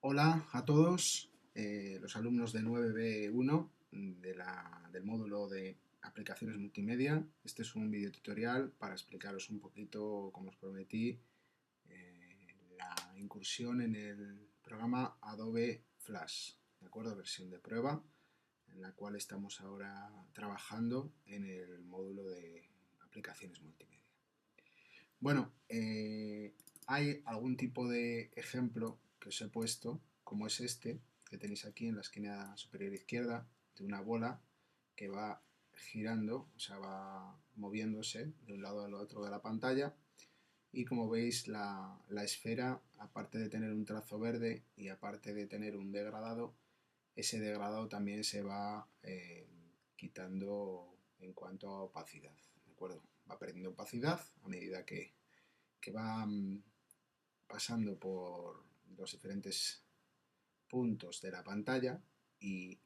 Hola a todos, los alumnos de 9B1 del módulo de aplicaciones multimedia. Este es un video tutorial para explicaros un poquito, como os prometí, la incursión en el programa Adobe Flash, ¿de acuerdo? Versión de prueba, en la cual estamos ahora trabajando en el módulo de aplicaciones multimedia. Bueno, hay algún tipo de ejemplo que os he puesto, como es este, que tenéis aquí en la esquina superior izquierda, de una bola que va girando, o sea, va moviéndose de un lado al otro de la pantalla. Y como veis, la esfera, aparte de tener un trazo verde y aparte de tener un degradado, ese degradado también se va quitando en cuanto a opacidad, ¿de acuerdo? Va perdiendo opacidad a medida que va pasando por los diferentes puntos de la pantalla y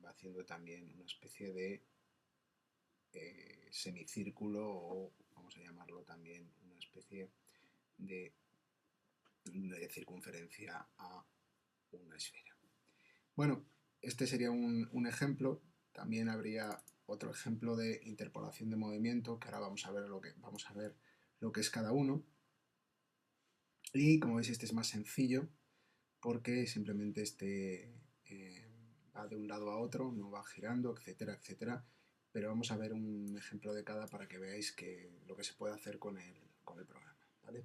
va haciendo también una especie de semicírculo o vamos a llamarlo también una especie de circunferencia a una esfera. Bueno, este sería un ejemplo. También habría otro ejemplo de interpolación de movimiento, que ahora vamos a ver lo que es cada uno. Y como veis, este es más sencillo porque simplemente va de un lado a otro, no va girando, etcétera, etcétera. Pero vamos a ver un ejemplo de cada para que veáis lo que se puede hacer con el programa, ¿vale?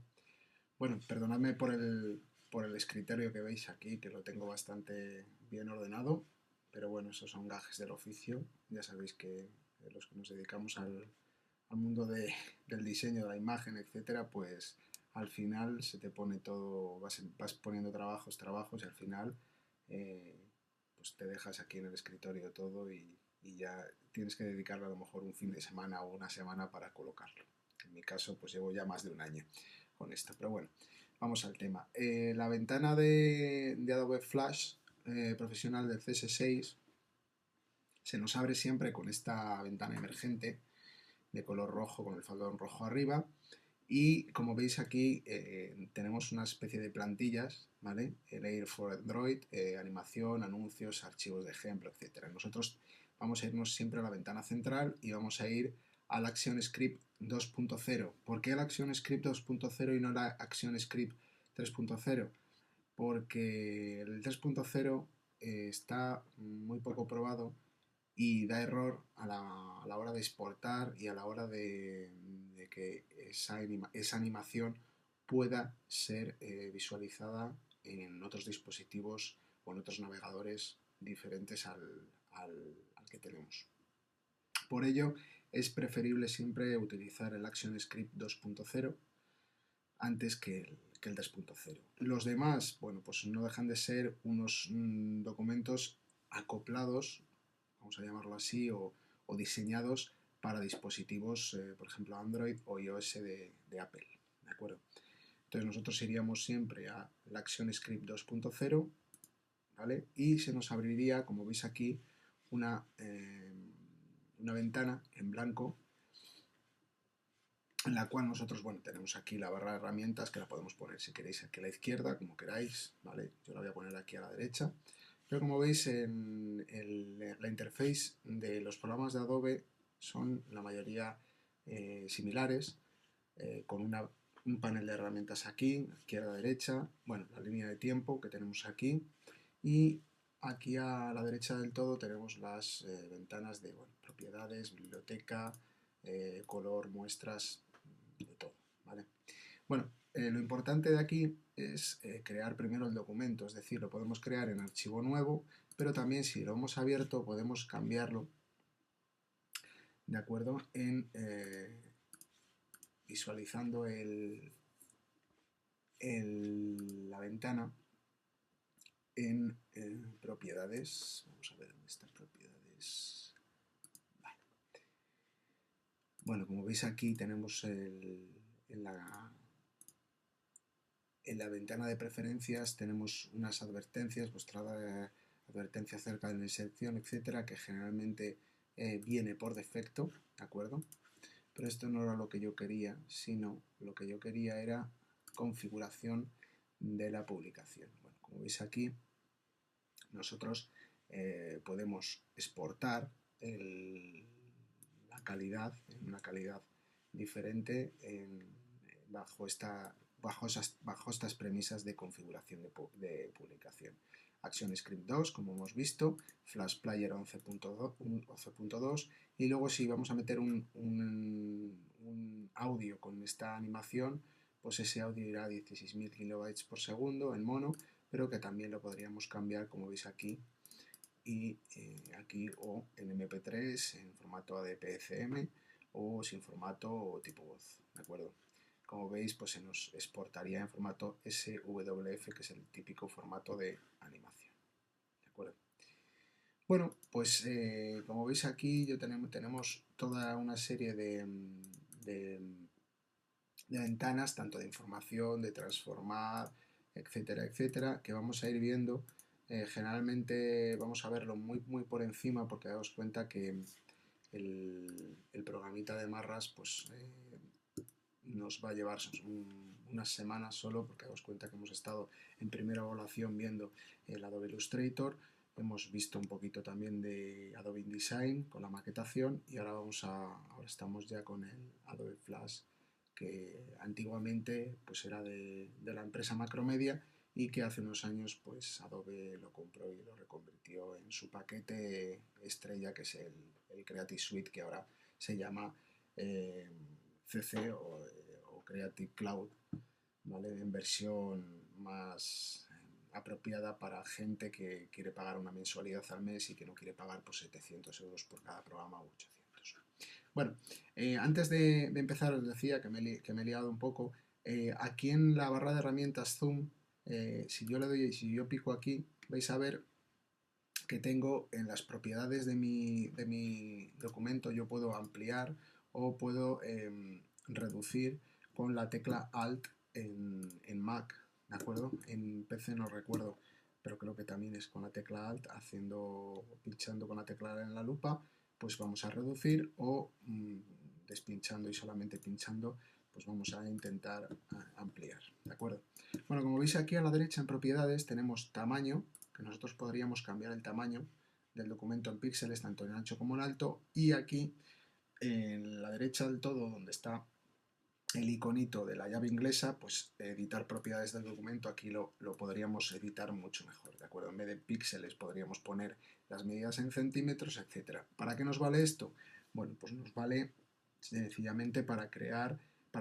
Bueno, perdonadme por el escritorio que veis aquí, que lo tengo bastante bien ordenado, pero bueno, esos son gajes del oficio. Ya sabéis que los que nos dedicamos al mundo del diseño, de la imagen, etcétera, pues al final se te pone todo, vas poniendo trabajos y al final eh, pues te dejas aquí en el escritorio todo y ya tienes que dedicarle a lo mejor un fin de semana o una semana para colocarlo. En mi caso, pues llevo ya más de un año con esto, pero bueno, vamos al tema. La ventana de Adobe Flash profesional del CS6 se nos abre siempre con esta ventana emergente de color rojo con el faldón rojo arriba. Y como veis aquí tenemos una especie de plantillas, ¿vale? El Air for Android, animación, anuncios, archivos de ejemplo, etc. Nosotros vamos a irnos siempre a la ventana central y vamos a ir al ActionScript 2.0. ¿Por qué el ActionScript 2.0 y no la ActionScript 3.0? Porque el 3.0 está muy poco probado y da error a la hora de exportar y a la hora de que esa animación pueda ser visualizada en otros dispositivos o en otros navegadores diferentes al que tenemos. Por ello, es preferible siempre utilizar el ActionScript 2.0 antes que el 3.0. Los demás, bueno, pues no dejan de ser unos documentos acoplados, vamos a llamarlo así, o diseñados para dispositivos, por ejemplo, Android o iOS de Apple, ¿de acuerdo? Entonces nosotros iríamos siempre a la ActionScript 2.0, ¿vale? Y se nos abriría, como veis aquí, una ventana en blanco en la cual nosotros, bueno, tenemos aquí la barra de herramientas que la podemos poner si queréis aquí a la izquierda, como queráis, ¿vale? Yo la voy a poner aquí a la derecha. Pero como veis, la interface de los programas de Adobe son la mayoría similares, con un panel de herramientas aquí, izquierda, derecha, bueno, la línea de tiempo que tenemos aquí, y aquí a la derecha del todo tenemos las ventanas de bueno, propiedades, biblioteca, color, muestras, de todo, ¿vale? Bueno, lo importante de aquí es crear primero el documento, es decir, lo podemos crear en archivo nuevo, pero también si lo hemos abierto podemos cambiarlo, ¿de acuerdo? Visualizando la ventana en propiedades. Vamos a ver dónde están propiedades. Vale. Bueno, como veis aquí tenemos en la ventana de preferencias tenemos unas advertencias, vuestra advertencia acerca de la inserción, etcétera, que generalmente viene por defecto, ¿de acuerdo? Pero esto no era lo que yo quería, sino lo que yo quería era configuración de la publicación. Bueno, como veis aquí, nosotros podemos exportar la calidad en una calidad diferente bajo estas premisas de configuración de publicación. ActionScript 2, como hemos visto, Flash Player 11.2 y luego si vamos a meter un audio con esta animación, pues ese audio irá a 16.000 kilobytes por segundo en mono, pero que también lo podríamos cambiar, como veis aquí, y aquí o en MP3, en formato ADPCM o sin formato tipo voz, ¿de acuerdo? Como veis, pues se nos exportaría en formato SWF, que es el típico formato de animación, ¿de acuerdo? Bueno, pues como veis aquí tenemos toda una serie de ventanas, tanto de información, de transformar, etcétera, etcétera, que vamos a ir viendo. Generalmente vamos a verlo muy por encima porque daos cuenta que el programita de Marras pues nos va a llevar unas semanas solo, porque daos cuenta que hemos estado en primera evaluación viendo el Adobe Illustrator, hemos visto un poquito también de Adobe InDesign con la maquetación y ahora estamos ya con el Adobe Flash, que antiguamente pues era de la empresa Macromedia y que hace unos años pues Adobe lo compró y lo reconvirtió en su paquete estrella, que es el Creative Suite, que ahora se llama CC o Creative Cloud, ¿vale? En versión más apropiada para gente que quiere pagar una mensualidad al mes y que no quiere pagar pues 700 euros por cada programa o 800. Bueno, antes de empezar os decía que me he liado un poco. Aquí en la barra de herramientas Zoom, si yo pico aquí, vais a ver que tengo en las propiedades de mi documento, yo puedo ampliar o puedo reducir con la tecla Alt en Mac, ¿de acuerdo? En PC no recuerdo, pero creo que también es con la tecla Alt, pinchando con la tecla en la lupa, pues vamos a reducir o despinchando y solamente pinchando, pues vamos a intentar ampliar, ¿de acuerdo? Bueno, como veis aquí a la derecha en propiedades tenemos tamaño, que nosotros podríamos cambiar el tamaño del documento en píxeles, tanto en ancho como en alto, y aquí en la derecha del todo, donde está el iconito de la llave inglesa, pues editar propiedades del documento, aquí lo podríamos editar mucho mejor, ¿de acuerdo? En vez de píxeles podríamos poner las medidas en centímetros, etcétera. ¿Para qué nos vale esto? Bueno, pues nos vale sencillamente para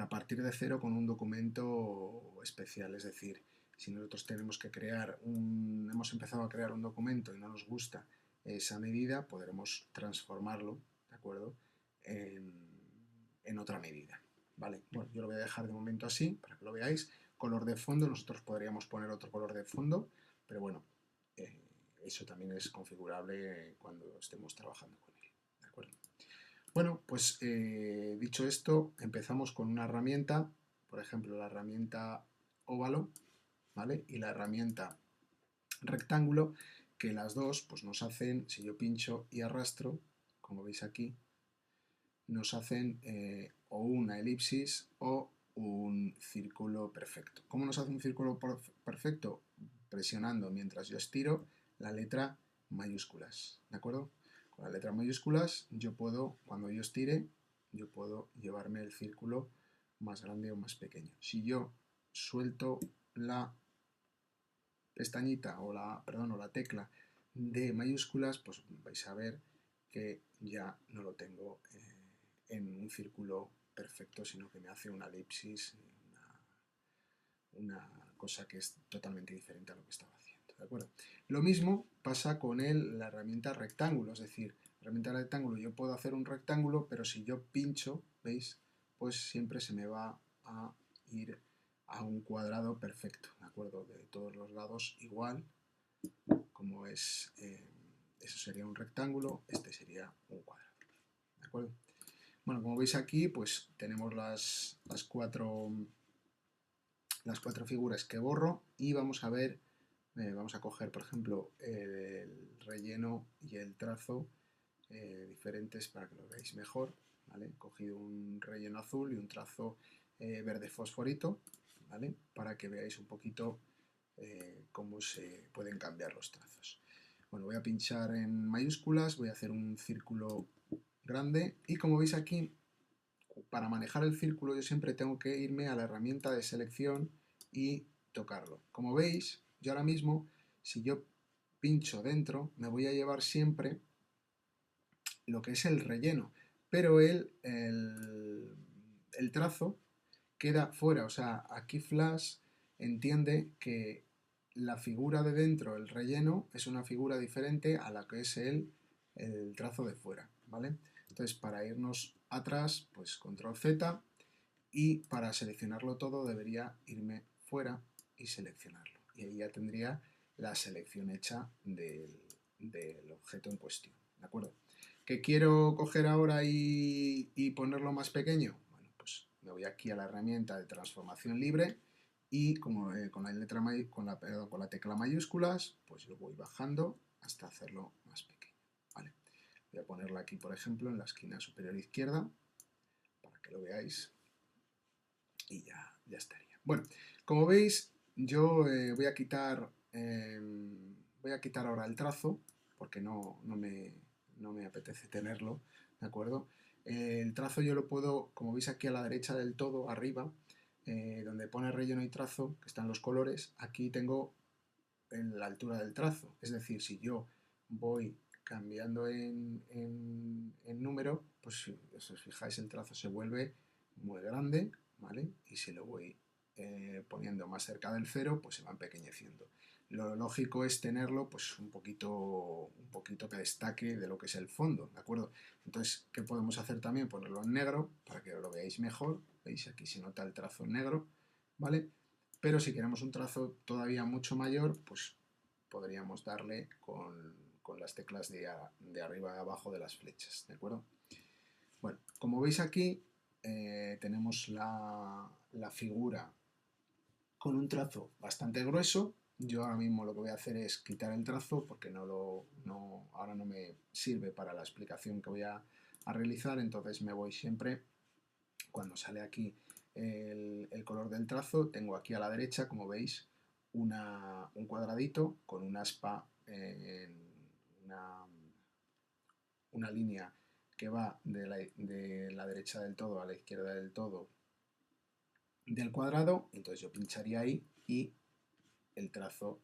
partir de cero con un documento especial, es decir, si nosotros hemos empezado a crear un documento y no nos gusta esa medida, podremos transformarlo, ¿de acuerdo?, en otra medida. Vale, bueno, yo lo voy a dejar de momento así para que lo veáis. Color de fondo, nosotros podríamos poner otro color de fondo, pero bueno, eso también es configurable cuando estemos trabajando con él, ¿de acuerdo? Bueno, pues dicho esto, empezamos con una herramienta, por ejemplo, la herramienta óvalo, ¿vale? Y la herramienta rectángulo, que las dos pues nos hacen, si yo pincho y arrastro, como veis aquí, nos hacen o una elipsis o un círculo perfecto. ¿Cómo nos hace un círculo perfecto? Presionando mientras yo estiro la letra mayúsculas, ¿de acuerdo? Con la letra mayúsculas yo puedo, cuando yo estire, yo puedo llevarme el círculo más grande o más pequeño. Si yo suelto la pestañita o la tecla de mayúsculas, pues vais a ver que ya no lo tengo en un círculo perfecto, sino que me hace una elipsis, una cosa que es totalmente diferente a lo que estaba haciendo, ¿de acuerdo? Lo mismo pasa con la herramienta rectángulo, es decir, la herramienta rectángulo yo puedo hacer un rectángulo, pero si yo pincho, ¿veis? Pues siempre se me va a ir a un cuadrado perfecto, ¿de acuerdo? De todos los lados igual, como es, eso sería un rectángulo, este sería un cuadrado, ¿de acuerdo? Bueno, como veis aquí, pues tenemos las cuatro figuras que borro y vamos a ver, vamos a coger, por ejemplo, el relleno y el trazo diferentes para que lo veáis mejor, ¿vale? He cogido un relleno azul y un trazo verde fosforito, ¿vale? Para que veáis un poquito cómo se pueden cambiar los trazos. Bueno, voy a pinchar en mayúsculas, voy a hacer un círculo grande y como veis aquí, para manejar el círculo yo siempre tengo que irme a la herramienta de selección y tocarlo. Como veis, yo ahora mismo, si yo pincho dentro, me voy a llevar siempre lo que es el relleno, pero el trazo queda fuera, o sea, aquí Flash entiende que la figura de dentro, el relleno, es una figura diferente a la que es el trazo de fuera, ¿vale? Entonces, para irnos atrás, pues control Z, y para seleccionarlo todo debería irme fuera y seleccionarlo. Y ahí ya tendría la selección hecha del objeto en cuestión, ¿de acuerdo? ¿Qué quiero coger ahora y ponerlo más pequeño? Bueno, pues me voy aquí a la herramienta de transformación libre y como, con la tecla mayúsculas, pues lo voy bajando hasta hacerlo más pequeño, ¿vale? Voy a ponerlo aquí, por ejemplo, en la esquina superior izquierda, para que lo veáis, y ya estaría. Bueno, como veis, yo voy a quitar ahora el trazo, porque no me apetece tenerlo, ¿de acuerdo? El trazo yo lo puedo, como veis aquí a la derecha del todo, arriba, donde pone relleno y trazo, que están los colores, aquí tengo en la altura del trazo. Es decir, si yo voy cambiando en número, pues si os fijáis el trazo se vuelve muy grande, ¿vale? Y si lo voy poniendo más cerca del cero, pues se va empequeñeciendo. Lo lógico es tenerlo pues un poquito que destaque de lo que es el fondo, ¿de acuerdo? Entonces, ¿qué podemos hacer también? Ponerlo en negro para que lo veáis mejor. ¿Veis? Aquí se nota el trazo en negro, ¿vale? Pero si queremos un trazo todavía mucho mayor, pues podríamos darle con las teclas de arriba a abajo de las flechas, ¿de acuerdo? Bueno, como veis aquí, tenemos la figura con un trazo bastante grueso. Yo ahora mismo lo que voy a hacer es quitar el trazo porque ahora no me sirve para la explicación que voy a realizar, entonces me voy siempre, cuando sale aquí el color del trazo, tengo aquí a la derecha, como veis, un cuadradito con una aspa, una línea que va de la derecha del todo a la izquierda del todo del cuadrado. Entonces yo pincharía ahí y el trazo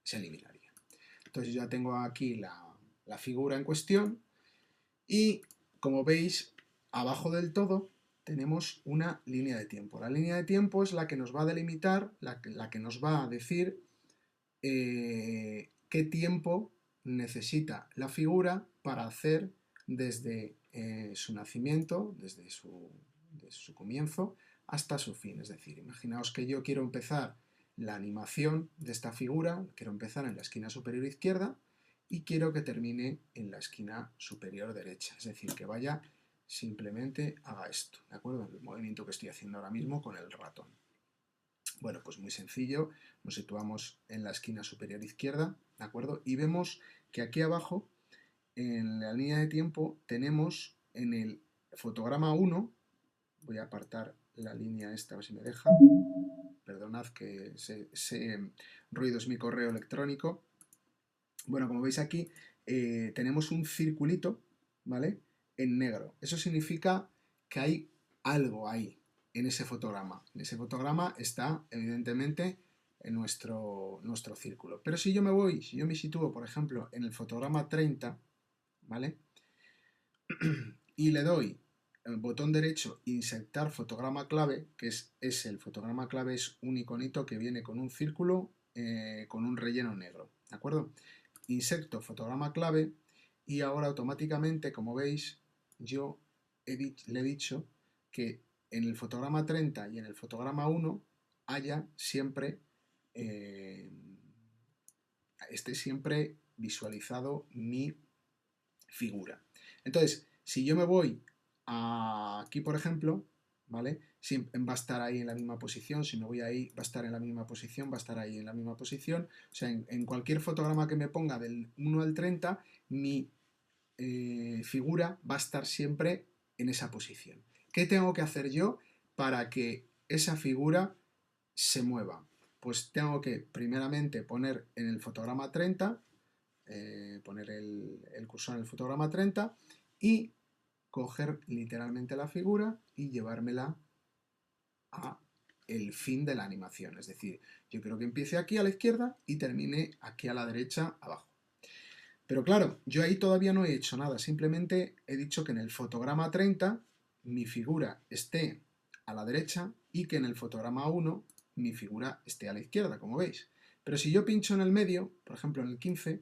se eliminaría. Entonces ya tengo aquí la figura en cuestión y, como veis, abajo del todo tenemos una línea de tiempo. La línea de tiempo es la que nos va a delimitar, la que nos va a decir qué tiempo necesita la figura para hacer desde su nacimiento, desde su comienzo hasta su fin. Es decir, imaginaos que yo quiero empezar la animación de esta figura, quiero empezar en la esquina superior izquierda y quiero que termine en la esquina superior derecha. Es decir, que vaya, simplemente haga esto, ¿de acuerdo? El movimiento que estoy haciendo ahora mismo con el ratón. Bueno, pues muy sencillo, nos situamos en la esquina superior izquierda, ¿de acuerdo? Y vemos que aquí abajo, en la línea de tiempo, tenemos en el fotograma 1, voy a apartar la línea esta, a ver si me deja, perdonad que ese ruido es mi correo electrónico. Bueno, como veis aquí, tenemos un circulito, ¿vale? En negro. Eso significa que hay algo ahí, en ese fotograma. En ese fotograma está, evidentemente, en nuestro círculo. Pero si yo me sitúo, por ejemplo, en el fotograma 30, ¿vale? Y le doy el botón derecho, insertar fotograma clave, que es el fotograma clave, es un iconito que viene con un círculo con un relleno negro, ¿de acuerdo? Inserto fotograma clave y ahora automáticamente, como veis, yo le he dicho que en el fotograma 30 y en el fotograma 1 haya siempre, esté siempre visualizado mi figura. Entonces, si yo me voy aquí, por ejemplo, ¿vale? Va a estar ahí en la misma posición, si me voy ahí va a estar en la misma posición, va a estar ahí en la misma posición. O sea, en cualquier fotograma que me ponga del 1 al 30, mi figura va a estar siempre en esa posición. ¿Qué tengo que hacer yo para que esa figura se mueva? Pues tengo que primeramente poner en el fotograma 30, poner el cursor en el fotograma 30 y coger literalmente la figura y llevármela a el fin de la animación. Es decir, yo quiero que empiece aquí a la izquierda y termine aquí a la derecha abajo. Pero claro, yo ahí todavía no he hecho nada, simplemente he dicho que en el fotograma 30 mi figura esté a la derecha y que en el fotograma 1 mi figura esté a la izquierda, como veis. Pero si yo pincho en el medio, por ejemplo en el 15,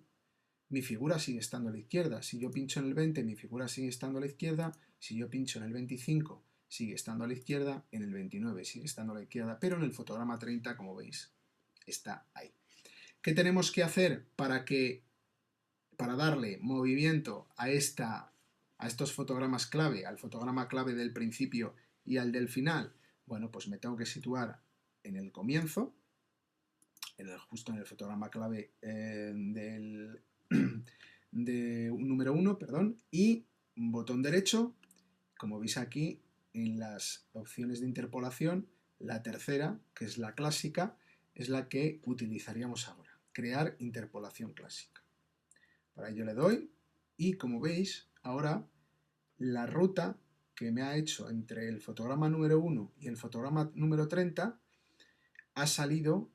mi figura sigue estando a la izquierda. Si yo pincho en el 20, mi figura sigue estando a la izquierda. Si yo pincho en el 25, sigue estando a la izquierda. En el 29 sigue estando a la izquierda. Pero en el fotograma 30, como veis, está ahí. ¿Qué tenemos que hacer para darle movimiento a estos fotogramas clave, al fotograma clave del principio y al del final? Bueno, pues me tengo que situar en el comienzo, justo en el fotograma clave de un número 1, perdón, y un botón derecho, como veis aquí en las opciones de interpolación, la tercera, que es la clásica, es la que utilizaríamos ahora, crear interpolación clásica. Para ello le doy y como veis, ahora la ruta que me ha hecho entre el fotograma número 1 y el fotograma número 30 ha salido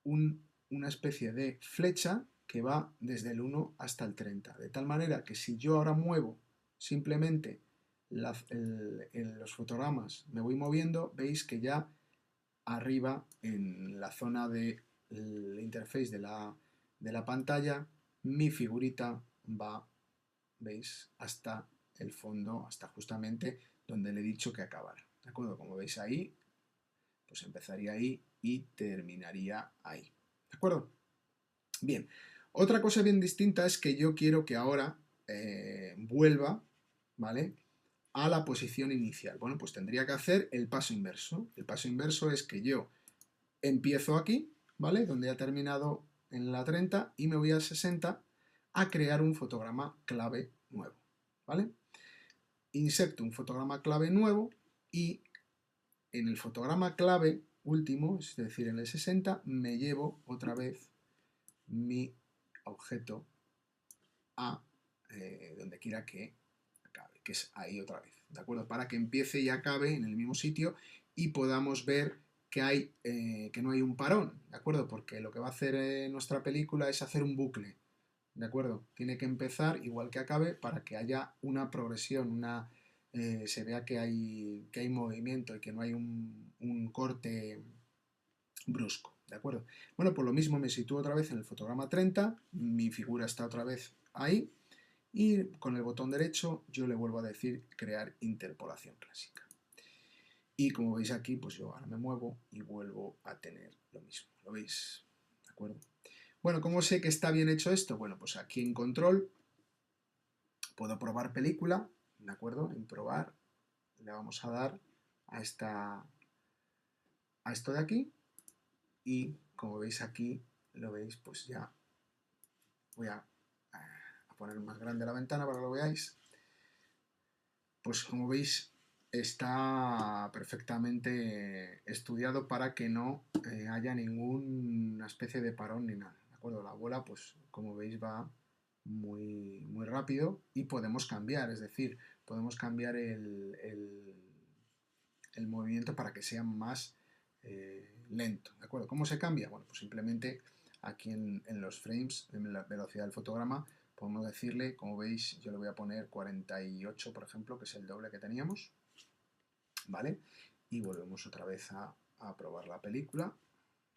una especie de flecha que va desde el 1 hasta el 30. De tal manera que si yo ahora muevo simplemente en los fotogramas, me voy moviendo, veis que ya arriba en la zona del interface de la pantalla, mi figurita va, veis, hasta el fondo, hasta justamente donde le he dicho que acabara. ¿De acuerdo? Como veis ahí, pues empezaría ahí y terminaría ahí. ¿De acuerdo? Bien. Otra cosa bien distinta es que yo quiero que ahora vuelva, ¿vale?, a la posición inicial. Bueno, pues tendría que hacer el paso inverso. El paso inverso es que yo empiezo aquí, ¿vale?, donde ha terminado en la 30 y me voy al 60 a crear un fotograma clave nuevo, ¿vale? Inserto un fotograma clave nuevo y en el fotograma clave último, es decir, en el 60, me llevo otra vez mi objeto a donde quiera que acabe, que es ahí otra vez, ¿de acuerdo? Para que empiece y acabe en el mismo sitio y podamos ver que no hay un parón, ¿de acuerdo? Porque lo que va a hacer nuestra película es hacer un bucle, ¿de acuerdo? Tiene que empezar igual que acabe para que haya una progresión, se vea que hay movimiento y que no hay un corte brusco, ¿de acuerdo? Bueno, pues lo mismo me sitúo otra vez en el fotograma 30, mi figura está otra vez ahí y con el botón derecho yo le vuelvo a decir crear interpolación clásica. Y como veis aquí, pues yo ahora me muevo y vuelvo a tener lo mismo, ¿lo veis? ¿De acuerdo? Bueno, ¿cómo sé que está bien hecho esto? Bueno, pues aquí en control puedo probar película, ¿de acuerdo? En probar le vamos a dar a esto de aquí y como veis aquí, lo veis, pues ya voy a poner más grande la ventana para que lo veáis. Pues como veis está perfectamente estudiado para que no haya ninguna especie de parón ni nada, ¿de acuerdo? La bola, pues como veis va muy rápido y podemos cambiar, es decir, podemos cambiar el movimiento para que sea más lento, ¿de acuerdo? ¿Cómo se cambia? Bueno, pues simplemente aquí en los frames, en la velocidad del fotograma, podemos decirle, como veis, yo le voy a poner 48, por ejemplo, que es el doble que teníamos, ¿vale? Y volvemos otra vez a probar la película,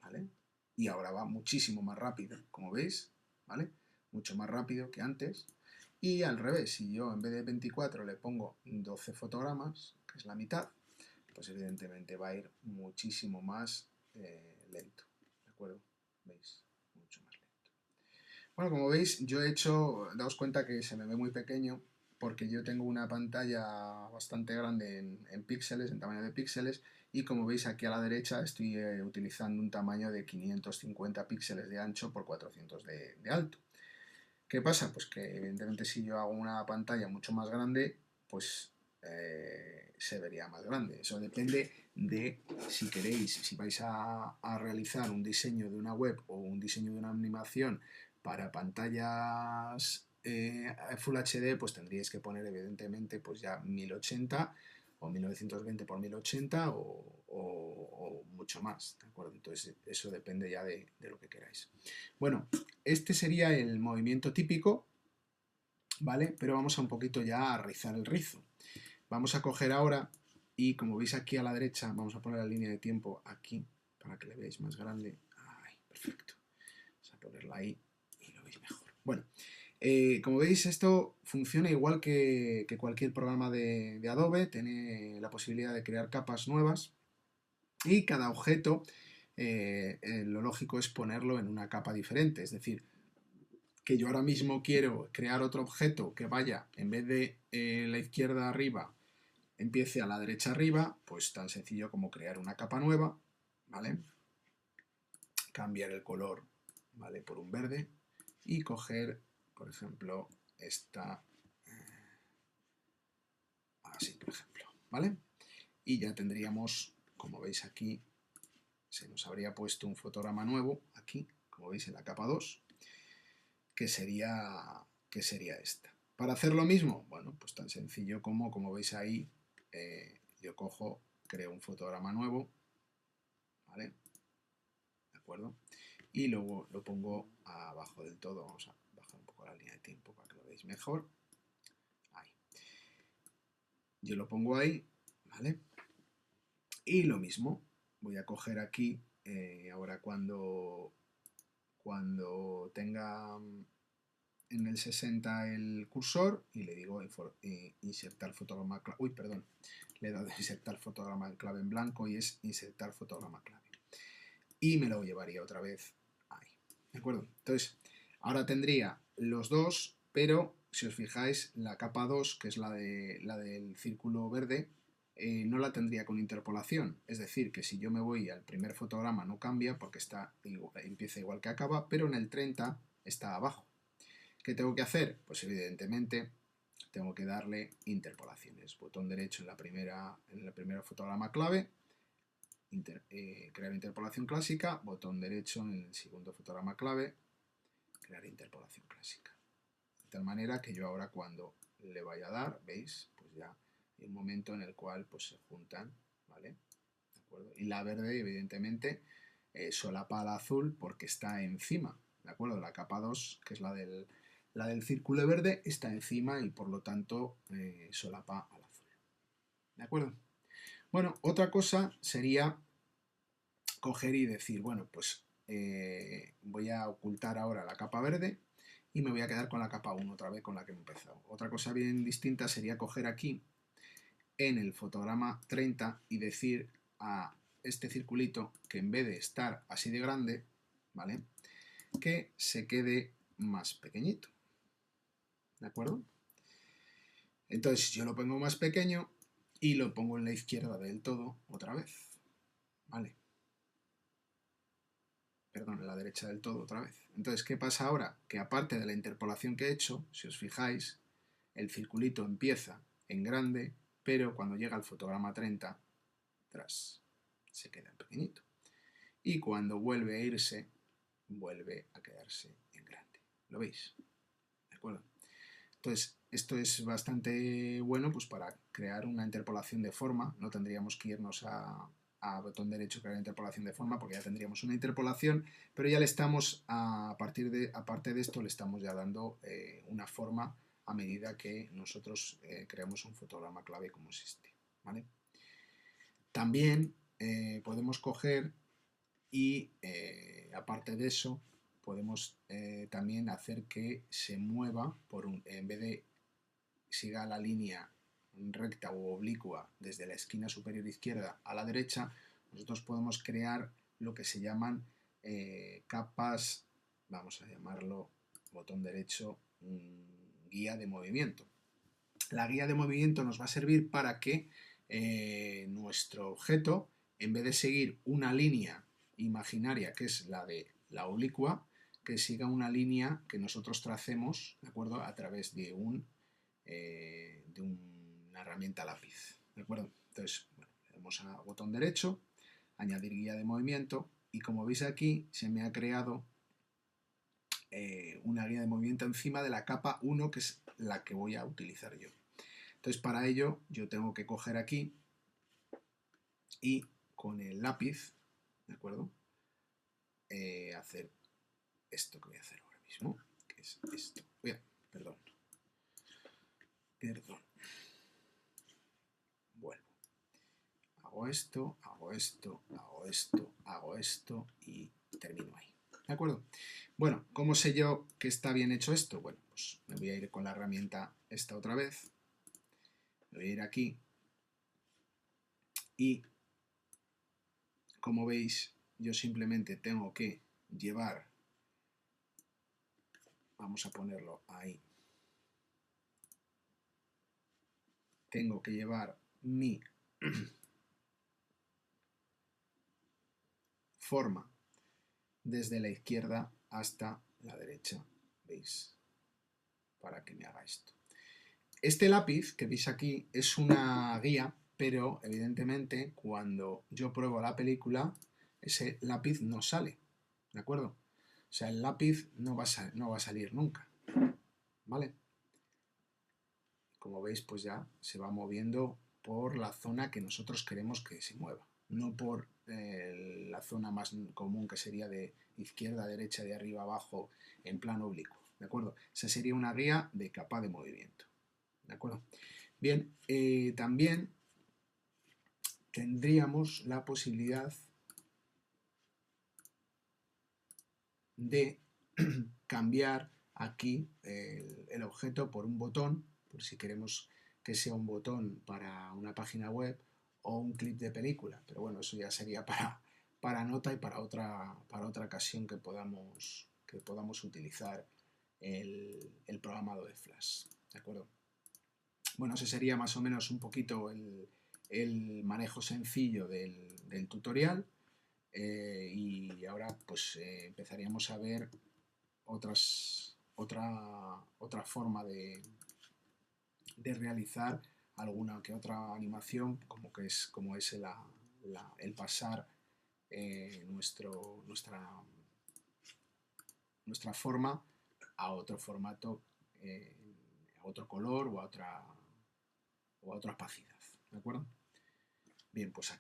¿vale? Y ahora va muchísimo más rápido, como veis, ¿vale? Mucho más rápido que antes. Y al revés, si yo en vez de 24 le pongo 12 fotogramas, que es la mitad, pues evidentemente va a ir muchísimo más lento, ¿de acuerdo? ¿Veis? Mucho más lento. Bueno, como veis, yo he hecho, daos cuenta que se me ve muy pequeño porque yo tengo una pantalla bastante grande en píxeles, en tamaño de píxeles, y como veis aquí a la derecha estoy utilizando un tamaño de 550 píxeles de ancho por 400 de alto. ¿Qué pasa? Pues que evidentemente si yo hago una pantalla mucho más grande, pues se vería más grande. Eso depende de si queréis, si vais a realizar un diseño de una web o un diseño de una animación para pantallas Full HD, pues tendríais que poner evidentemente pues ya 1080 o 1920 por 1080 o mucho más, ¿de acuerdo? Entonces eso depende ya de lo que queráis. Bueno, este sería el movimiento típico, ¿vale? Pero vamos a un poquito ya a rizar el rizo. Vamos a coger ahora y como veis aquí a la derecha, vamos a poner la línea de tiempo aquí para que le veáis más grande. Ay, perfecto. Vamos a ponerla ahí y lo veis mejor. Bueno, como veis esto funciona igual que cualquier programa de Adobe, tiene la posibilidad de crear capas nuevas y cada objeto lo lógico es ponerlo en una capa diferente, es decir, que yo ahora mismo quiero crear otro objeto que vaya en vez de la izquierda arriba empiece a la derecha arriba, pues tan sencillo como crear una capa nueva, ¿vale? Cambiar el color, ¿vale? Por un verde y coger, por ejemplo, esta, así, por ejemplo, ¿vale? Y ya tendríamos, como veis aquí, se nos habría puesto un fotograma nuevo, aquí, como veis en la capa 2, que sería esta. Para hacer lo mismo, bueno, pues tan sencillo como veis ahí, yo cojo, creo un fotograma nuevo, ¿vale? ¿De acuerdo? Y luego lo pongo abajo del todo, vamos a bajar un poco la línea de tiempo para que lo veáis mejor. Ahí. Yo lo pongo ahí, ¿vale? Y lo mismo, voy a coger aquí, ahora cuando tenga en el 60 el cursor y le digo insertar fotograma clave. Uy, perdón, le he dado insertar fotograma clave en blanco y es insertar fotograma clave. Y me lo llevaría otra vez ahí. ¿De acuerdo? Entonces, ahora tendría los dos, pero si os fijáis, la capa 2, que es la del círculo verde, no la tendría con interpolación. Es decir, que si yo me voy al primer fotograma no cambia porque empieza igual que acaba, pero en el 30 está abajo. ¿Qué tengo que hacer? Pues evidentemente tengo que darle interpolaciones. Botón derecho en el primer fotograma clave, crear interpolación clásica, botón derecho en el segundo fotograma clave, crear interpolación clásica. De tal manera que yo ahora cuando le vaya a dar, veis, pues ya hay un momento en el cual pues se juntan, ¿vale? ¿De acuerdo? Y la verde, evidentemente, solapa al azul porque está encima, ¿de acuerdo? La capa 2, que es la del círculo verde, está encima y por lo tanto solapa al azul. ¿De acuerdo? Bueno, otra cosa sería coger y decir, bueno, pues voy a ocultar ahora la capa verde y me voy a quedar con la capa 1 otra vez con la que he empezado. Otra cosa bien distinta sería coger aquí en el fotograma 30 y decir a este circulito que en vez de estar así de grande, ¿vale? Que se quede más pequeñito. ¿De acuerdo? Entonces yo lo pongo más pequeño y lo pongo en la izquierda del todo otra vez. ¿Vale? Perdón, en la derecha del todo otra vez. Entonces, ¿qué pasa ahora? Que aparte de la interpolación que he hecho, si os fijáis, el circulito empieza en grande, pero cuando llega al fotograma 30, tras, se queda en pequeñito. Y cuando vuelve a irse, vuelve a quedarse en grande. ¿Lo veis? ¿De acuerdo? Entonces, esto es bastante bueno pues, para crear una interpolación de forma. No tendríamos que irnos a botón derecho crear interpolación de forma porque ya tendríamos una interpolación, pero ya le estamos, aparte de esto, le estamos ya dando una forma a medida que nosotros creamos un fotograma clave como es este. ¿Vale? También podemos coger y aparte de eso podemos también hacer que se mueva en vez de siga la línea recta o oblicua desde la esquina superior izquierda a la derecha, nosotros podemos crear lo que se llaman capas, vamos a llamarlo botón derecho, guía de movimiento. La guía de movimiento nos va a servir para que nuestro objeto, en vez de seguir una línea imaginaria que es la de la oblicua, que siga una línea que nosotros tracemos, ¿de acuerdo?, a través de una herramienta lápiz, ¿de acuerdo? Entonces, bueno, le Vamos a botón derecho, añadir guía de movimiento y como veis aquí se me ha creado una guía de movimiento encima de la capa 1 que es la que voy a utilizar yo. Entonces para ello yo tengo que coger aquí y con el lápiz, ¿de acuerdo? Hacer esto que voy a hacer ahora mismo, que es esto. Perdón. Vuelvo. Hago esto, hago esto, hago esto, hago esto y termino ahí. ¿De acuerdo? Bueno, ¿cómo sé yo que está bien hecho esto? Bueno, pues me voy a ir con la herramienta esta otra vez. Me voy a ir aquí y como veis yo simplemente tengo que llevar, vamos a ponerlo ahí, tengo que llevar mi forma desde la izquierda hasta la derecha, ¿veis? Para que me haga esto. Este lápiz que veis aquí es una guía, pero evidentemente cuando yo pruebo la película, ese lápiz no sale, ¿de acuerdo? O sea, el lápiz no va a salir nunca, ¿vale? Como veis, pues ya se va moviendo por la zona que nosotros queremos que se mueva, no por la zona más común que sería de izquierda a derecha, de arriba a abajo, en plano oblicuo, ¿de acuerdo? Esa sería una guía de capa de movimiento, ¿de acuerdo? Bien, también tendríamos la posibilidad de cambiar aquí el objeto por un botón, por si queremos que sea un botón para una página web o un clip de película, pero bueno, eso ya sería para nota y para otra ocasión que podamos utilizar el programado de Flash, ¿de acuerdo? Bueno, ese sería más o menos un poquito el manejo sencillo del tutorial. Y ahora pues empezaríamos a ver otra forma de realizar alguna que otra animación como es el pasar nuestra forma a otro formato, a otro color o a otra opacidad, ¿de acuerdo? Bien, pues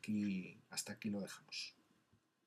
hasta aquí lo dejamos.